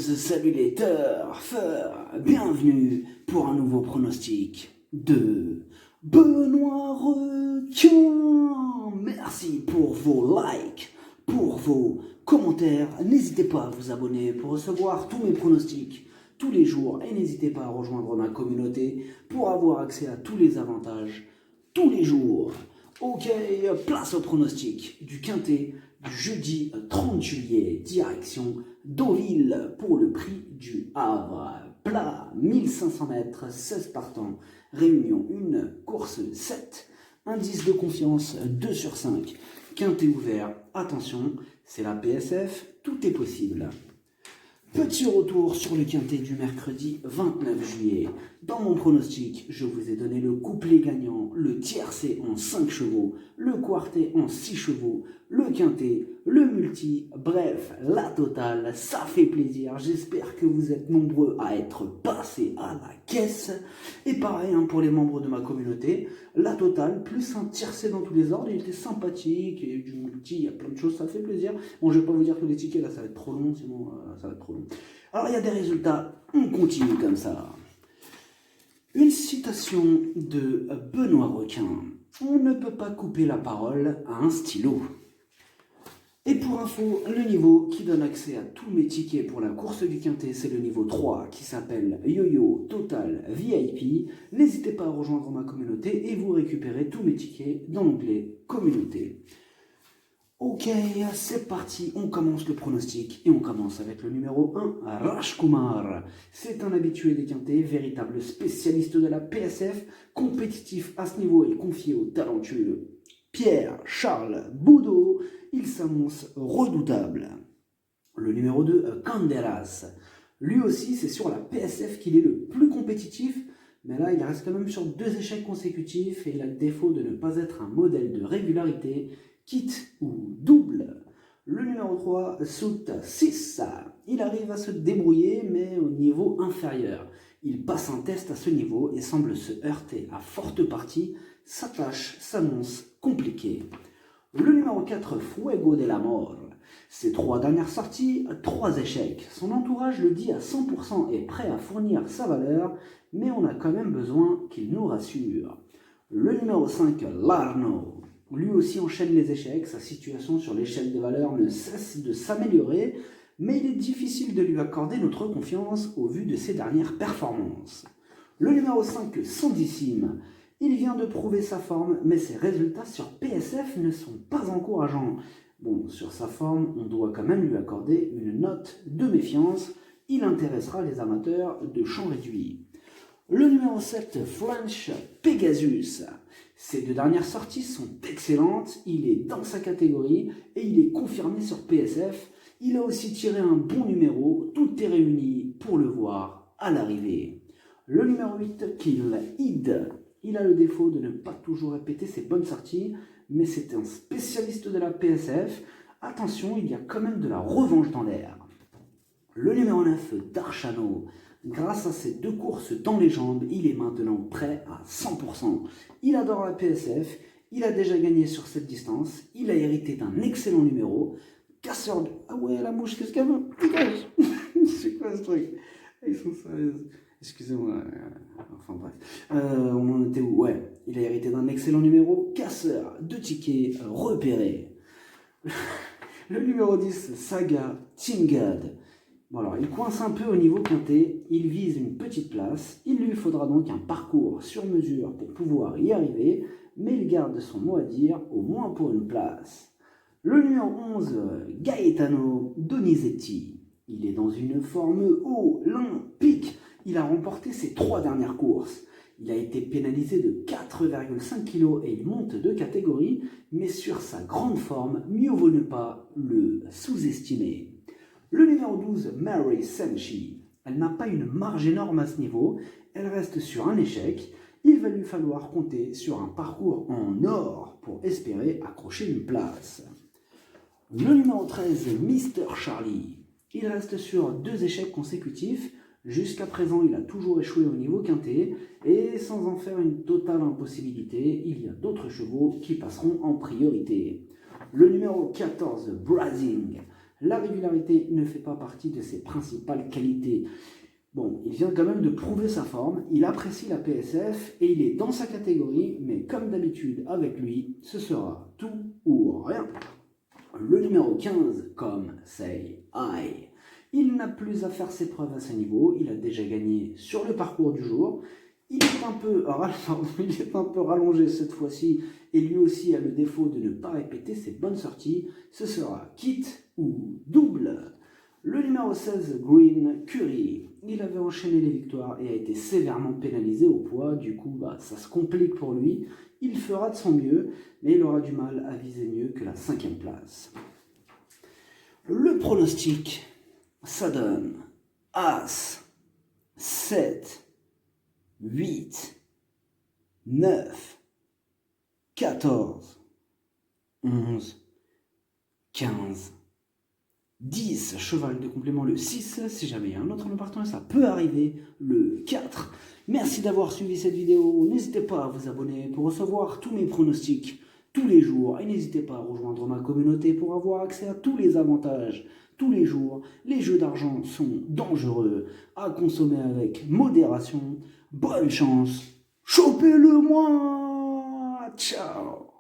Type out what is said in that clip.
salut les turfs, bienvenue pour un nouveau pronostic de Benoît Requin. Merci pour vos likes, pour vos commentaires. N'hésitez pas à vous abonner pour recevoir tous mes pronostics tous les jours et n'hésitez pas à rejoindre ma communauté pour avoir accès à tous les avantages tous les jours. Ok, place au pronostic du Quintet du jeudi 30 juillet, direction Deauville pour le prix du Havre. Plat 1500 mètres, 16 partants, réunion 1, course 7, indice de confiance 2 sur 5, Quintet ouvert, attention, c'est la PSF, tout est possible. Petit retour sur le Quintet du mercredi 29 juillet. Dans mon pronostic, je vous ai donné le couplet gagnant, le tiercé en 5 chevaux, le quartet en 6 chevaux, le Quintet, le multi, bref, la totale, ça fait plaisir. J'espère que vous êtes nombreux à être passés à la caisse. Et pareil pour les membres de ma communauté, la totale, plus un tiercé dans tous les ordres, il était sympathique, il y a eu du multi, il y a plein de choses, ça fait plaisir. Bon, je vais pas vous dire que les tickets là, ça va être trop long, sinon ça va être trop long. Alors il y a des résultats, on continue comme ça. Une citation de Benoît Requin. On ne peut pas couper la parole à un stylo. Et pour info, le niveau qui donne accès à tous mes tickets pour la course du Quintet, c'est le niveau 3 qui s'appelle Yo-Yo Total VIP. N'hésitez pas à rejoindre ma communauté et vous récupérez tous mes tickets dans l'onglet Communauté. Ok, c'est parti, on commence le pronostic et on commence avec le numéro 1, Rajkumar. C'est un habitué des Quintets, véritable spécialiste de la PSF, compétitif à ce niveau et confié au talentueux Pierre-Charles Boudot. Il s'annonce redoutable. Le numéro 2, Canderas. Lui aussi, c'est sur la PSF qu'il est le plus compétitif, mais là, il reste quand même sur 2 échecs consécutifs et il a le défaut de ne pas être un modèle de régularité, quitte ou double. Le numéro 3, Sout 6. Il arrive à se débrouiller, mais au niveau inférieur. Il passe un test à ce niveau et semble se heurter à forte partie. Sa tâche s'annonce compliquée. Le numéro 4, Fuego de la Mort. Ses 3 dernières sorties, 3 échecs. Son entourage le dit à 100% et prêt à fournir sa valeur, mais on a quand même besoin qu'il nous rassure. Le numéro 5, Larno. Lui aussi enchaîne les échecs, sa situation sur l'échelle des valeurs ne cesse de s'améliorer, mais il est difficile de lui accorder notre confiance au vu de ses dernières performances. Le numéro 5, Sandissime. Il vient de prouver sa forme, mais ses résultats sur PSF ne sont pas encourageants. Bon, sur sa forme, on doit quand même lui accorder une note de méfiance. Il intéressera les amateurs de champ réduit. Le numéro 7, French Pegasus. Ses 2 dernières sorties sont excellentes, il est dans sa catégorie et il est confirmé sur PSF. Il a aussi tiré un bon numéro, tout est réuni pour le voir à l'arrivée. Le numéro 8, Kill Id. Il a le défaut de ne pas toujours répéter ses bonnes sorties, mais c'est un spécialiste de la PSF. Attention, il y a quand même de la revanche dans l'air. Le numéro 9, Darchano. Grâce à ses 2 courses dans les jambes, il est maintenant prêt à 100%. Il adore la PSF, il a déjà gagné sur cette distance, il a hérité d'un excellent numéro. Casseur de... Ah ouais, la mouche, qu'est-ce qu'elle veut? Dégage. C'est quoi ce truc? Ils sont sérieux. Excusez-moi. Enfin bref. On en était où? Ouais, il a hérité d'un excellent numéro. Casseur de tickets repérés. Le numéro 10, Saga Tingad. Bon alors, il coince un peu au niveau Quintet, il vise une petite place, il lui faudra donc un parcours sur mesure pour pouvoir y arriver, mais il garde son mot à dire, au moins pour une place. Le numéro 11, Gaetano Donizetti. Il est dans une forme olympique. Il a remporté ses 3 dernières courses. Il a été pénalisé de 4,5 kg et il monte de catégorie, mais sur sa grande forme, mieux vaut ne pas le sous-estimer. Le numéro 12, Mary Senshi. Elle n'a pas une marge énorme à ce niveau, elle reste sur un échec. Il va lui falloir compter sur un parcours en or pour espérer accrocher une place. Le numéro 13, Mr. Charlie. Il reste sur 2 échecs consécutifs. Jusqu'à présent, il a toujours échoué au niveau Quintet et sans en faire une totale impossibilité, il y a d'autres chevaux qui passeront en priorité. Le numéro 14, Brazing. La régularité ne fait pas partie de ses principales qualités. Bon, il vient quand même de prouver sa forme, il apprécie la PSF et il est dans sa catégorie, mais comme d'habitude avec lui, ce sera tout ou rien. Le numéro 15, comme Say I. Il n'a plus à faire ses preuves à ce niveau, il a déjà gagné sur le parcours du jour. Il est un peu rallongé cette fois-ci et lui aussi a le défaut de ne pas répéter ses bonnes sorties. Ce sera kit ou double. Le numéro 16, Green Curry. Il avait enchaîné les victoires et a été sévèrement pénalisé au poids. Du coup, ça se complique pour lui. Il fera de son mieux, mais il aura du mal à viser mieux que la 5e place. Le pronostic, ça donne As, 7, 8, 9, 14, 11, 15, 10, cheval de complément le 6, si jamais il y a un autre en partant, ça peut arriver le 4. Merci d'avoir suivi cette vidéo, n'hésitez pas à vous abonner pour recevoir tous mes pronostics tous les jours et n'hésitez pas à rejoindre ma communauté pour avoir accès à tous les avantages tous les jours. Les jeux d'argent sont dangereux, à consommer avec modération. Bonne chance, chopez-le moi, ciao.